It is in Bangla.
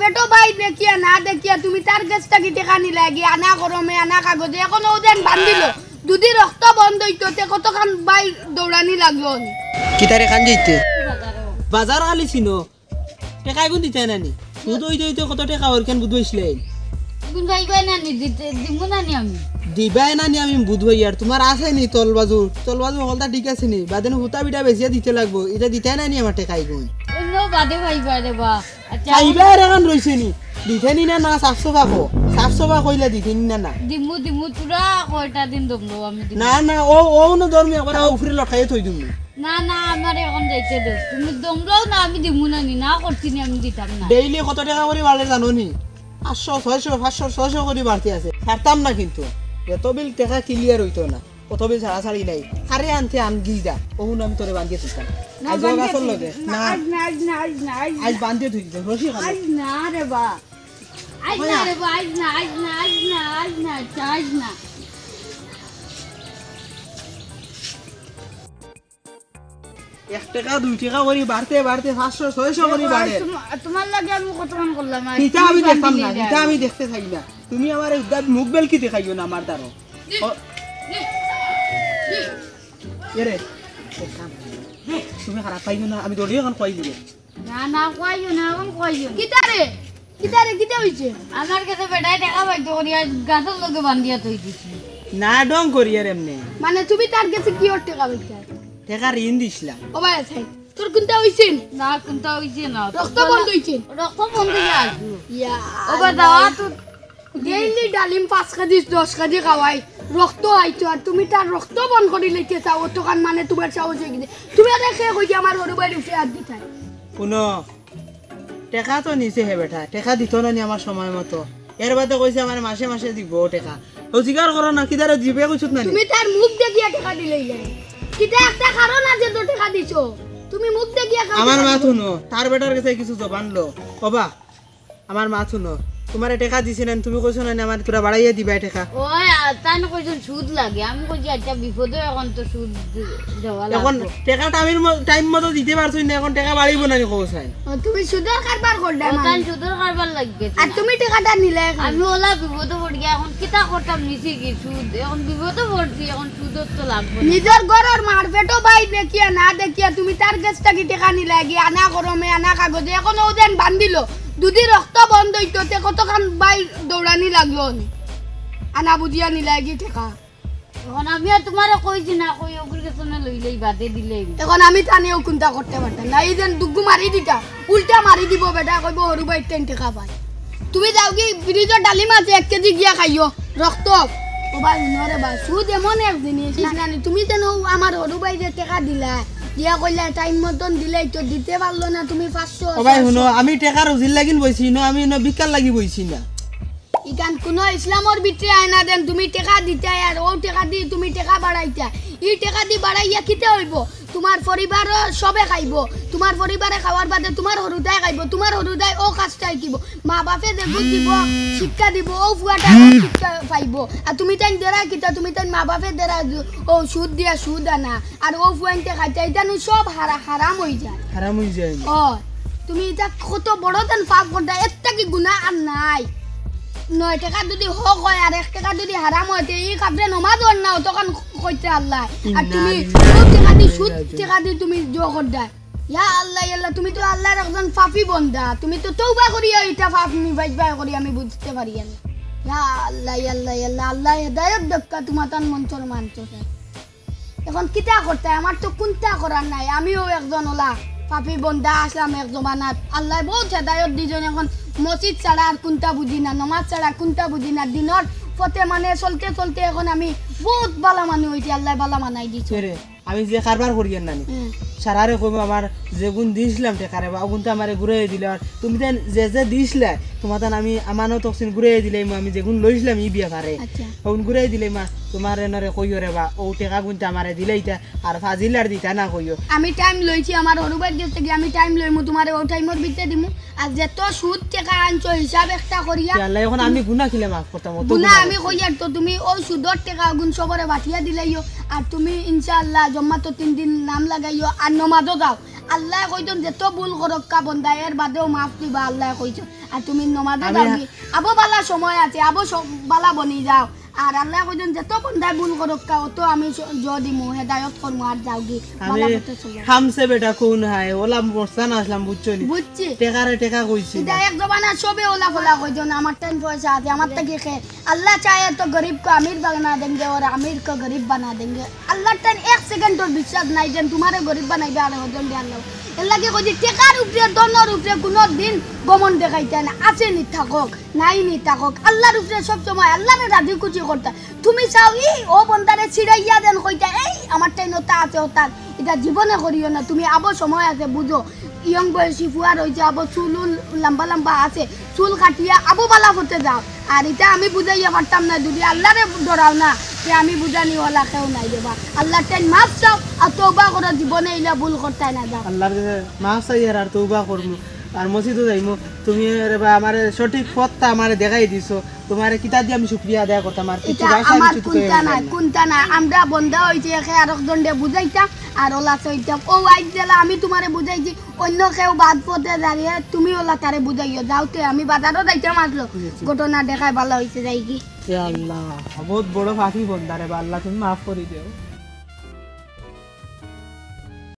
মারপেটো ভাই দেখিয়া না দেখিয়া তুমি তার কাছটা কি টেকা নিলা গিয়ে আনা গরমে আনা কাগজে এখন ওদের বান্ধিল দুদি রক্ত বন্ধ হইতো তে কতখান ভাই দৌড়ানি লাগলো কিতারে খান যাইতে বাজার আলি চিনো টেকা গুন দিতে নানি দুধ হইতে হইতে কত টাকা ওর কেন বুধ হইছিলেন গুন ভাই কই না নি দিতে দিব না নি আমি দিবাই নানি আমি বুধ হই আর তোমার আছে নি তলবাজু হলটা ঠিক আছে নি বাদেন হুতা বিটা বেশিয়া দিতে লাগবো এটা দিতে নানি আমার টেকাই গুন নো বাদে ভাই বাদে বা আচ্ছা খাইবার এখন রইছে নি দিতে নি না সাফ সফা কইলা দিতে নি না দিমু পুরা কয়টা দিন দমলো আমি না না ও না ধর্মী একবার উপরে লটাই থই দিমু না না আমার এখন যাইতে দে তুমি দমলো না আমি দিমু না নি না করছি নি আমি দিতাম না ডেইলি কত টাকা করে বাড়ে জানো নি 500 600 500 600 করে বাড়তি আছে ছাড়তাম না কিন্তু এত বিল টাকা ক্লিয়ার হইতো না কত বিল ছাড়াছাড়ি নাই আরে আনতে আনগিদা ওহুন আমি তোরে বান্ধিয়ে দিতাম আজ গাছর লগে না আজ বান্ধিয়ে থই দিতাম রশি খালি আজ না রে বা আজ না এক টাকা 2 টাকা করে বাড়তে 500 600 করে বাড়ে তোমার লাগে আমি কতক্ষণ করলাম এটা আমি দেখতাম না এটা আমি দেখতে থাকি না তুমি আমার উদ্দার মুখ বেল কি দেখাইও না আমার দ্বারা এরে তুমি খারাপ পাইও না আমি দড়িয়ে এখন কই দিবে না কইও না এখন কইও কিতা হইছে আমার কাছে বেটাই টাকা পাইতো করি গাছের লগে বান্ধিয়া থই দিছি না ডং করি আর এমনি মানে তুমি তার কাছে কি ওর টাকা পাইতা টাকা ঋণ দিছিলাম ও ভাই আছে তোর কোনটা হইছেন না কোনটা হইছে না রক্ত বন্ধ হইছেন রক্ত বন্ধ হয়ে আসু ইয়া ও দাও তো ডেইলি ডালিম 5 কেজি 10 কেজি খাওয়াই রক্ত আইতো আর তুমি তার রক্ত বন্ধ করে লইতে চাও তো কান মানে তোমার সাহস হয়ে গেছে তুমি দেখে কই আমার হরু ভাই উঠে হাত দিতাই শুনো টাকা তো নিছে হে বেটা টাকা দিত না নি আমার সময় মতো এর বাদে কইছে আমার মাসে দিব টাকা ও জিগার করো না কিদারে দিবে কইছত না তুমি তার মুখ দেখিয়া টাকা দিলেইলে কিটা একটা কারণ আছে তো টাকা দিছো তুমি মুখ দেখিয়া আমার মা শুনো তার বেটার কাছে কিছু জবান লো বাবা আমার মা শুনো তোমার টাকা দিছি না তুমি কইছো না আমার তোরা বাড়াইয়া দিবা টাকা ওই তাই না কইছো সুদ লাগে আমি কইছি আচ্ছা বিপদে এখন তো সুদ দেওয়া এখন লাগবে টাকা টাইম মতো দিতে পারছই না এখন টাকা বাড়িব না নি কইছাই তুমি সুদের কারবার করলে তাই সুদের কারবার লাগবে আর তুমি টাকাটা নিলে আমি ওলা বিপদে পড়ি এখন কিতা করতাম নিছি কি সুদ এখন বিপদে পড়ছি এখন সুদর তো লাগবে নিজের ঘরের মারপেটো ভাই দেখিয়া না দেখিয়া তুমি তার কাছটা কি টাকা নিলে গিয়ে আনা গরমে আনা কাগজে এখন ওদের বান্ধিল দুদি রক্ত বন্ধ হইতো তে কতখান ভাই দৌড়ানি লাগলো আনা বুঝিয়া নিলে গিয়ে টাকা এখন আমি আর তোমার কইছি না কই ওগুর কাছে না লইলেই বাদে দিলেই এখন আমি টানিও কোনটা করতে পারতাম না এই যেন দুগ্গু মারি দিতা উল্টা মারি দিব বেটা কইব হরু ভাই 10 টাকা পাই তুমি যাও কি ফ্রিজের ডালিম আছে 1 কেজি গিয়া খাইও রক্ত ও ভাই নরে বা সুদ এমন এক জিনিস জানি তুমি যেন আমার হরু ভাই যে টাকা দিলা দিয়া কইলা টাইম মতন দিলেই তো দিতে পারলো না তুমি 500 ও ভাই শুনো আমি টাকার উজিল লাগিন বইছি না আমি না বিকাল লাগি বইছি না ইকান কোন ইসলামর ভিতরে আয়না দেন তুমি টাকা দিতে আর ও টাকা দি তুমি টাকা বাড়াইতা এই টাকা দি বাড়াইয়া কিতে হইব তোমার পরিবার সবে খাইব তোমার পরিবারে খাওয়ার বাদে তোমার হরুদাই খাইব তোমার হরুদাই ও কাজটাই কিব মা বাপে দেখব দিব শিক্ষা দিব ও ফুয়াটা শিক্ষা পাইব আর তুমি তাই দেরা কিতা তুমি তাই মা বাপে দেরা ও সুদ দিয়া সুদ আনা আর ও ফুয়াইতে খাইতে এটা সব হারাম হয়ে যায় ও তুমি এটা কত বড় দেন পাপ করতে একটা কি গুনাহ আর নাই 9 টাকা যদি হক হয় আর 1 টাকা যদি হারাম হয় এই কাপড়ে নমাজ পড় না তখন কইতে আল্লাহ আর তুমি টাকা দি সুদ টাকা দি তুমি জো কর দা ইয়া আল্লাহ তুমি তো আল্লাহর একজন পাপী বান্দা তুমি তো তওবা করিয়া এটা পাপ নিবাইবা করি আমি বুঝতে পারি না ইয়া আল্লাহ হেদায়েত দক্কা তোমার তান মন্তর মানতো এখন কিতা করতে আমার তো কোনটা করার নাই আমিও একজন ওলা পাপী বান্দা আসলাম এক জমানাত আল্লাহ বহুত হেদায়েত দিজন এখন মসজিদ ছাড়া আর কোনটা বুঝি না নমাজ ছাড়া কোনটা বুঝি না দিনের পথে মানে চলতে এখন আমি বহুত বালা মানুষ হইছি আল্লাহ বালা মানাই দিছে আমি যে কারবার করি নানি সারারে কইব আমার যে গুণ দিছিলাম টাকারে বা গুণটা আমারে ঘুরাই দিলে আর তুমি দেন যে দিছিলা তোমার দেন আমি আমানো তকসিন ঘুরাই দিলে আমি যে গুণ লইছিলাম ই বিয়া পারে ওন ঘুরাই দিলে মা তোমার এনরে কইও রে বা ও টাকা গুণটা আমারে দিলেইতা আর ফাজিলার দিতা না কইও আমি টাইম লইছি আমার হরুবার গেছে কি আমি টাইম লইমু তোমারে ও টাইমর ভিতরে দিমু আর যত সুদ টাকা আনছো হিসাব একটা করিয়া আল্লাহ এখন আমি গুনাহ খিলে মাফ করতাম গুনাহ আমি কইয়ার তো তুমি ও সুদর টাকা গুণ সবরে বাটিয়া দিলাইও আর তুমি ইনশাআল্লাহ জম্মা তো 3 দিন নাম লাগাইও আর নমাজও যাও আল্লাহ কইতন যত ভুল করক্কা বন্দা এর বাদেও মাফ দিবা আল্লাহ কইছ আর তুমি নমাজে আমি- যাওগি আবো বালা সময় আছে আবো বালা বনি যাও আর আল্লাহ কইতন যত বন্দা ভুল করক্কা অত আমি যদি মু হেদায়ত করমু আর যাওগি আমি বালা পথে চলো হামসে বেটা কোন হায় ওলা বস্তান আসলাম বুঝছো নি বুঝছি টেকারে টেকা কইছি এটা এক জমানা সবে ওলা ফলা কইতন আমার টাইম পয়সা আছে আমার থেকে খে अल्लाह चाहे तो गरीब को अमीर बना देंगे और अमीर को गरीब बना देंगे अल्लाह टेन एक सेकंड और विश्वास नहीं देन तुम्हारे गरीब बनाइबे আর হজন দে আল্লাহ এর লাগে কই টেকার উপরে দনর উপরে কোনো দিন গমন দেখাইতে না আছে নি থাকক নাই নি থাকক আল্লাহর উপরে সব সময় আল্লাহরে রাজি খুশি করতে তুমি চাও ই ও বন্দারে ছিড়াইয়া দেন কইতা এই আমার টাইম ওটা আছে ওটা এটা জীবনে করিও না তুমি আবো সময় আছে বুঝো ইয়ং বয়সী ফুয়ার হইছে আবো চুল লম্বা লম্বা আছে চুল কাটিয়া আবো বালা হতে যাও আর এটা আমি বুঝাইয়া পারতাম না যদি আল্লাহরে ডরাও না যে আমি বুঝানি ওলা কেউ নাই দেবা আল্লাহ টেন মাফ চাও আর তওবা করো জীবনে ইলা ভুল করতে না যাও আল্লাহর কাছে মাফ চাই আর তওবা করমু আর মসজিদে যাইমু তুমি রে বা আমারে সঠিক পথটা আমারে দেখাই দিছো তোমারে কিতা দিয়ে আমি শুকরিয়া আদায় করতাম আর কিছু এটা ভাষা আমার কিছু কোনটা নাই আমরা বন্ধা হইছে একে আরেকজন দে বুঝাইতাম আর ওলা চইতাম ও আইজ জেলা আমি তোমারে বুঝাইছি অন্য কেউ বাদ পথে দাঁড়িয়ে তুমি ওলা তারে বুঝাইও যাওতে আমি বাজারও যাইতাম আসলো ঘটনা দেখায় ভালো হইছে যাই কি ইয়া আল্লাহ বহুত বড় ফাঁকি বন্দারে বা আল্লাহ তুমি মাফ করে দিও